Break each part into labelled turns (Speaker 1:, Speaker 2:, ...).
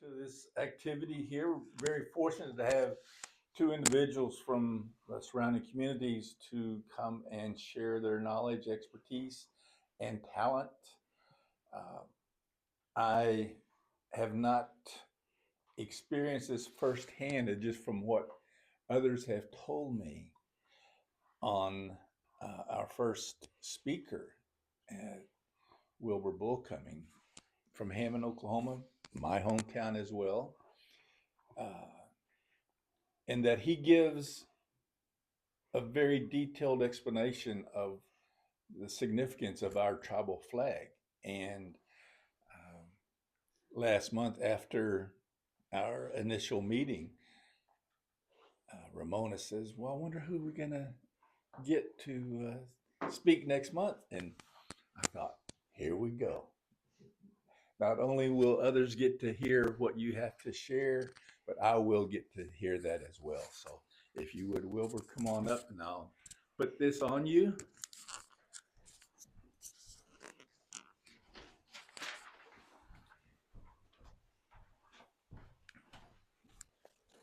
Speaker 1: to this activity here. We're very fortunate to have two individuals from the surrounding communities to come and share their knowledge, expertise, and talent. Uh, I have not experienced this firsthand, just from what others have told me on our first speaker, uh, Wilbur Bullcoming from Hammond, Oklahoma, my hometown as well. And that he gives a very detailed explanation of the significance of our tribal flag. And last month, after our initial meeting, Ramona says, "Well, I wonder who we're going to get to speak next month." And I thought, here we go. Not only will others get to hear what you have to share, but I will get to hear that as well. So if you would, Wilbur, come on up and I'll put this on you.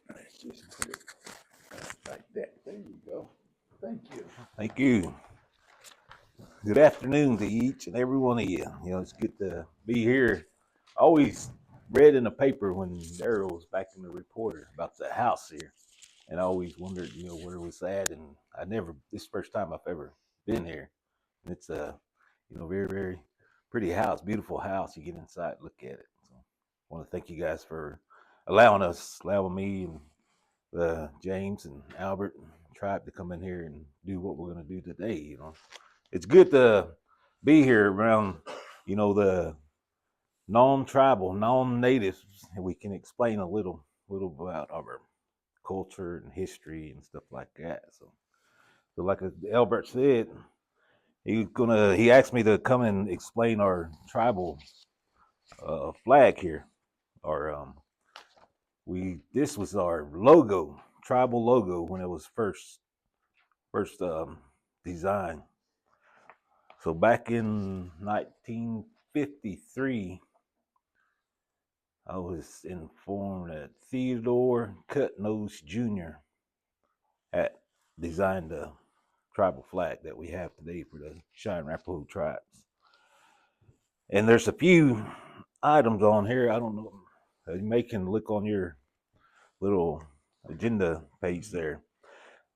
Speaker 1: Let's just put it like that. There you go. Thank you.
Speaker 2: Thank you. Good afternoon to each and every one of you. It's good to be here. I always read in the paper when Daryl was back in the reporter about the house here, and I always wondered, where it was at. And this is the first time I've ever been here. And it's a, very, very pretty house, beautiful house. You get inside, look at it. So I want to thank you guys for allowing me and James and Albert and Tribe to come in here and do what we're going to do today. It's good to be here around, the non-tribal, non-natives, and we can explain a little about our culture and history and stuff like that. So like Albert said, he asked me to come and explain our tribal flag here. This was our logo, tribal logo, when it was first designed. So back in 1953, I was informed that Theodore Cutnose Jr. had designed the tribal flag that we have today for the Cheyenne Arapaho tribes. And there's a few items on here. I don't know. You may can look on your little agenda page there.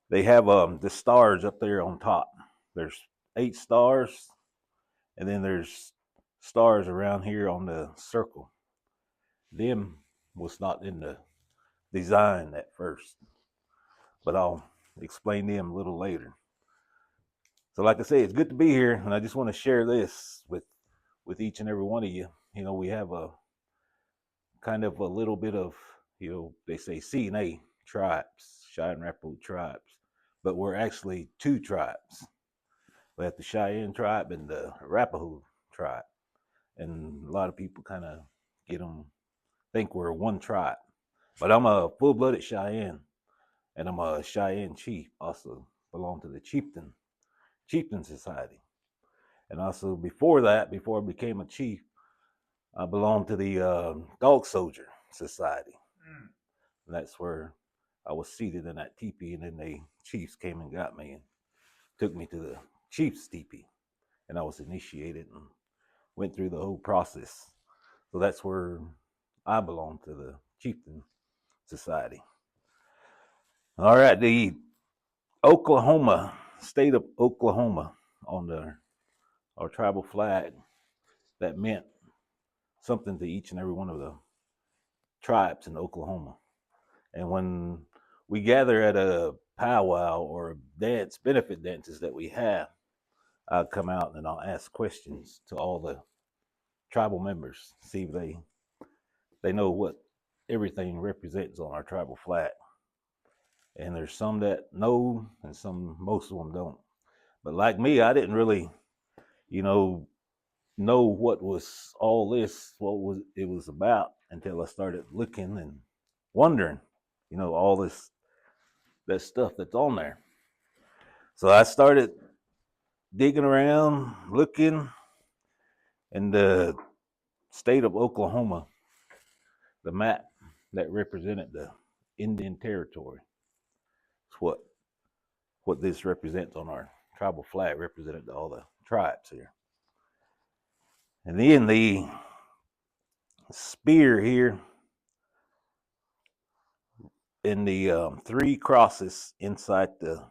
Speaker 2: They have the stars up there on top. There's 8 stars, and then there's stars around here on the circle. Them was not in the design at first, but I'll explain them a little later. So like I say, it's good to be here, and I just want to share this with each and every one of you. We have a kind of a little bit of, they say CNA tribes, Cheyenne Arapaho tribes, but we're actually 2 tribes. We have the Cheyenne tribe and the Arapaho tribe, and a lot of people kind of think we're one tribe. But I'm a full-blooded Cheyenne, and I'm a Cheyenne chief. Also belong to the Chieftain Society, and also before I became a chief, I belonged to the Dog Soldier Society. And that's where I was seated in that teepee, and then the chiefs came and got me and took me to the chief's teepee, and I was initiated and went through the whole process. So that's where I belong, to the Chieftain Society. All right, the state of Oklahoma, on our tribal flag, that meant something to each and every one of the tribes in Oklahoma. And when we gather at a powwow or benefit dances that we have, I'll come out and I'll ask questions to all the tribal members, see if they know what everything represents on our tribal flag. And there's some that know, and most of them don't. But like me, I didn't really, know what was all this, what it was about, until I started looking and wondering, all that stuff that's on there. So I started digging around, looking, in the state of Oklahoma. the map that represented the Indian Territory. It's what this represents on our tribal flag, represented all the tribes here. And then the spear here in the 3 crosses inside the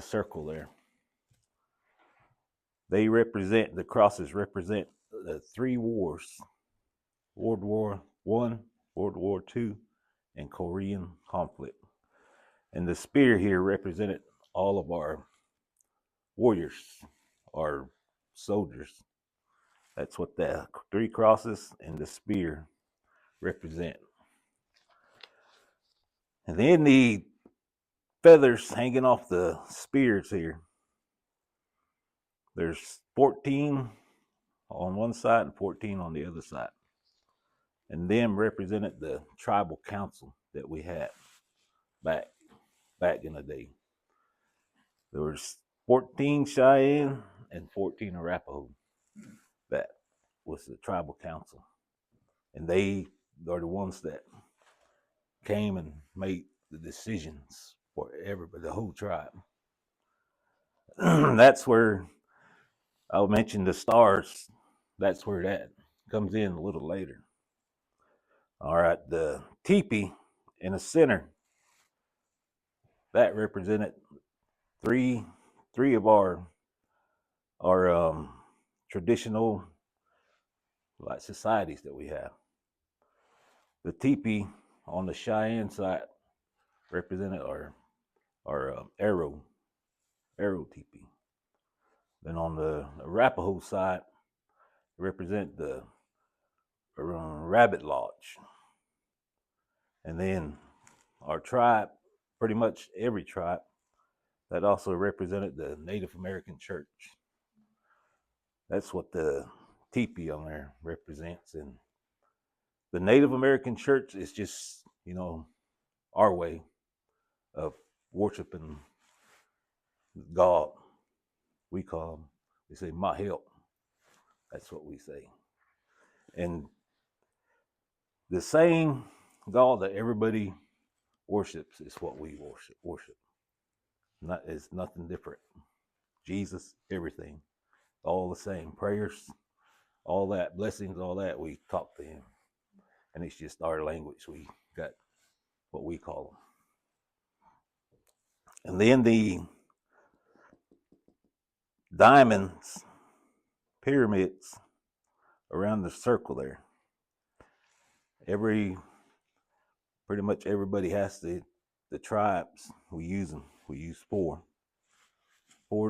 Speaker 2: circle there. The crosses represent the 3 wars: World War I, World War II, and Korean conflict. And the spear here represented all of our warriors, our soldiers. That's what the 3 crosses and the spear represent. And then the feathers hanging off the spears here. There's 14 on one side and 14 on the other side. And them represented the tribal council that we had back in the day. There was 14 Cheyenne and 14 Arapaho. That was the tribal council. And they are the ones that came and made the decisions for everybody, the whole tribe. That's where I'll mention the stars. That's where that comes in a little later. All right, the teepee in the center, that represented three of our traditional like societies that we have. The teepee on the Cheyenne side represented our arrow teepee. Then on the Arapaho side, represent the rabbit lodge. And then our tribe, pretty much every tribe, that also represented the Native American church. That's what the teepee on there represents. And the Native American church is just, our way of worshiping God. We say, my help. That's what we say. And the same God that everybody worships is what we worship. It's nothing different. Jesus, everything, all the same. Prayers, all that, blessings, all that, we talk to him. And it's just our language. We got what we call them. And then the diamonds, pyramids around the circle there. Pretty much everybody has the tribes. We use them. We use 4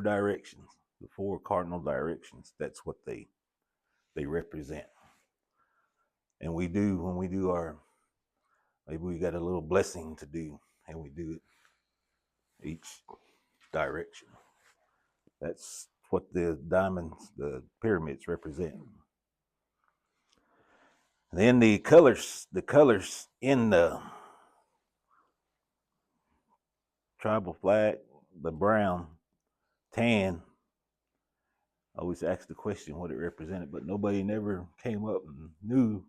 Speaker 2: directions, the 4 cardinal directions. That's what they represent. And when we do our, maybe we got a little blessing to do, and we do it each direction. That's what the diamonds, the pyramids represent. And then the colors in the tribal flag, the brown, tan. I always asked the question what it represented, but nobody never came up and knew.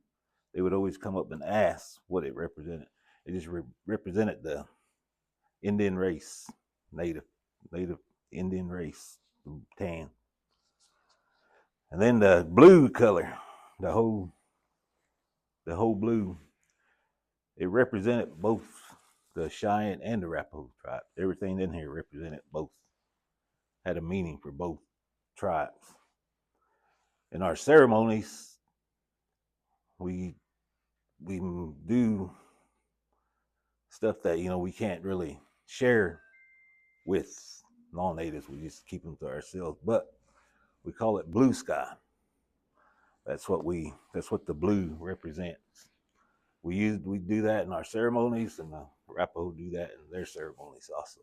Speaker 2: They would always come up and ask what it represented. It just represented the Indian race, native Indian race, tan. And then the blue color, the whole blue, it represented both the Cheyenne and the Arapaho tribe. Everything in here represented both, had a meaning for both tribes. In our ceremonies, we do stuff that we can't really share with non-natives. We just keep them to ourselves, but we call it blue sky. That's what the blue represents. We do that in our ceremonies, and the Arapaho do that in their ceremonies also.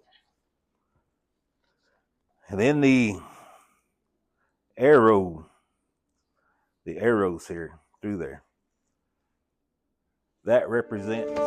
Speaker 2: And then the arrows here through there, that represents